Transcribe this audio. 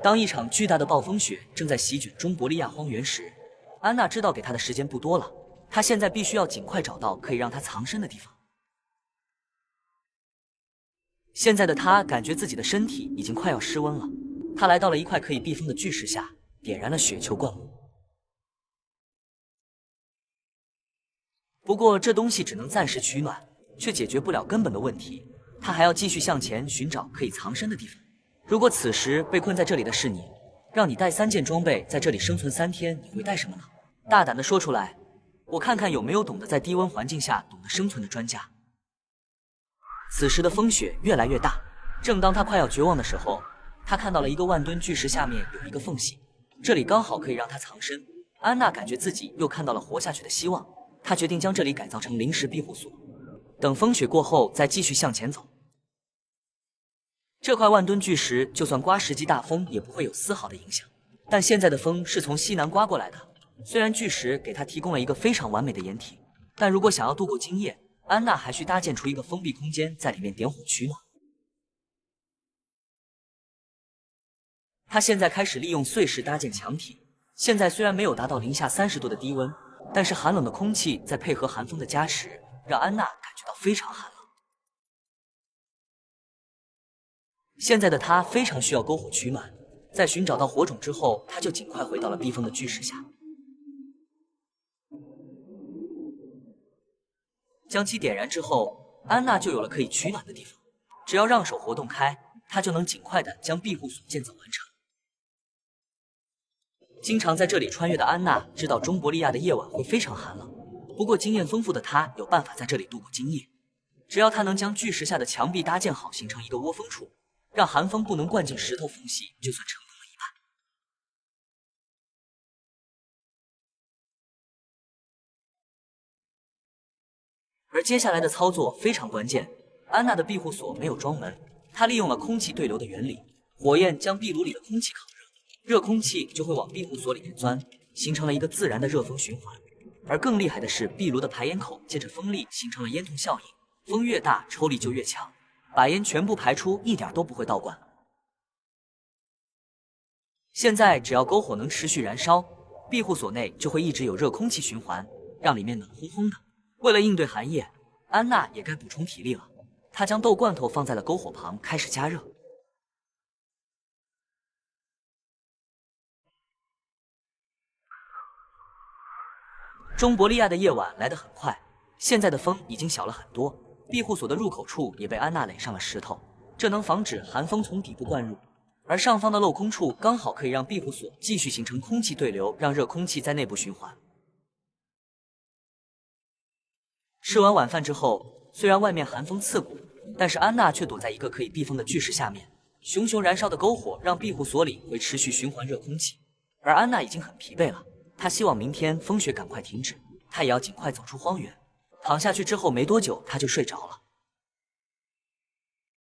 当一场巨大的暴风雪正在席卷中伯利亚荒原时，安娜知道给她的时间不多了，她现在必须要尽快找到可以让她藏身的地方。现在的她感觉自己的身体已经快要失温了，她来到了一块可以避风的巨石下，点燃了雪球灌木。不过这东西只能暂时取暖，却解决不了根本的问题。她还要继续向前寻找可以藏身的地方。如果此时被困在这里的是你，让你带3件装备在这里生存3天，你会带什么呢？大胆的说出来，我看看有没有懂得在低温环境下懂得生存的专家。此时的风雪越来越大，正当他快要绝望的时候，他看到了一个万吨巨石下面有一个缝隙，这里刚好可以让他藏身。安娜感觉自己又看到了活下去的希望，她决定将这里改造成临时庇护所，等风雪过后再继续向前走。这块万吨巨石就算刮10级大风也不会有丝毫的影响，但现在的风是从西南刮过来的。虽然巨石给他提供了一个非常完美的掩体，但如果想要度过今夜，安娜还需搭建出一个封闭空间，在里面点火取暖。他现在开始利用碎石搭建墙体。现在虽然没有达到零下30度的低温，但是寒冷的空气再配合寒风的加持，让安娜感觉到非常寒冷。现在的他非常需要篝火取暖，在寻找到火种之后，他就尽快回到了避风的巨石下，将其点燃之后，安娜就有了可以取暖的地方。只要让手活动开，她就能尽快的将庇护所建造完成。经常在这里穿越的安娜知道中伯利亚的夜晚会非常寒冷，不过经验丰富的她有办法在这里度过今夜。只要她能将巨石下的墙壁搭建好，形成一个窝风处，让寒风不能灌进石头缝隙，就算成功了一半。而接下来的操作非常关键，安娜的庇护所没有装门，她利用了空气对流的原理，火焰将壁炉里的空气烤热，热空气就会往庇护所里面钻，形成了一个自然的热风循环。而更厉害的是，壁炉的排烟口借着风力形成了烟囱效应，风越大抽力就越强，把烟全部排出，一点都不会倒灌。现在只要篝火能持续燃烧，庇护所内就会一直有热空气循环，让里面暖烘烘的。为了应对寒夜，安娜也该补充体力了。她将豆罐头放在了篝火旁，开始加热。中伯利亚的夜晚来得很快，现在的风已经小了很多，庇护所的入口处也被安娜垒上了石头，这能防止寒风从底部灌入。而上方的镂空处刚好可以让庇护所继续形成空气对流，让热空气在内部循环。吃完晚饭之后，虽然外面寒风刺骨，但是安娜却躲在一个可以避风的巨石下面。熊熊燃烧的篝火让庇护所里会持续循环热空气，而安娜已经很疲惫了。她希望明天风雪赶快停止，她也要尽快走出荒原。躺下去之后没多久，她就睡着了。